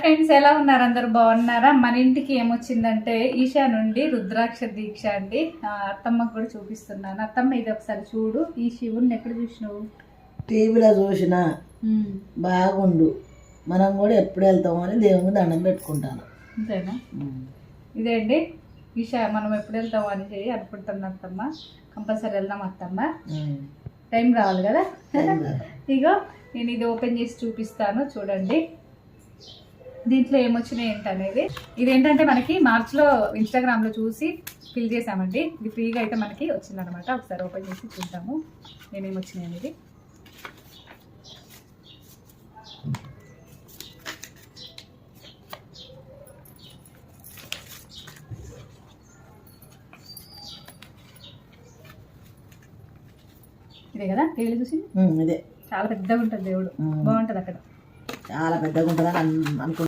Friends, ఎలా ఉన్నారు? అందరు బాగున్నారా? మన ఇంటికి ఏమొచ్చిందంటే ఈషా నుండి రుద్రాక్ష దీక్ష అండి. అత్తమ్మకు కూడా చూపిస్తున్నాను. అత్తమ్మ ఇది ఒకసారి చూడు. ఈ శివుడిని ఎక్కడ చూసినావు? టీవీలో చూసిన బాగుండు, మనం కూడా ఎప్పుడు వెళ్తాము అని దేవుని దండం పెట్టుకుంటాను. అంతేనా? ఇదే అండి ఈషా. మనం ఎప్పుడు వెళ్తాము అని అనుకుంటున్నా అత్తమ్మ. కంపల్సరీ వెళ్దాం అత్తమ్మ. టైం రావాలి కదా. ఇగో నేను ఇది ఓపెన్ చేసి చూపిస్తాను, చూడండి దీంట్లో ఏమొచ్చినాయి ఏంటనేది. ఇదేంటంటే మనకి మార్చ్లో ఇన్స్టాగ్రామ్లో చూసి ఫిల్ చేసామండి. ఇది ఫ్రీగా అయితే మనకి వచ్చిందనమాట. ఒకసారి ఓపెన్ చేసి చూద్దాము నేనేమొచ్చినాయి అనేది. ఇదే కదా దేవుడు చూసి. ఇదే చాలా పెద్దగా ఉంటుంది దేవుడు, బాగుంటుంది అక్కడ. చాలా పెద్దగా ఉంటుందని అనుకుంటున్నాను.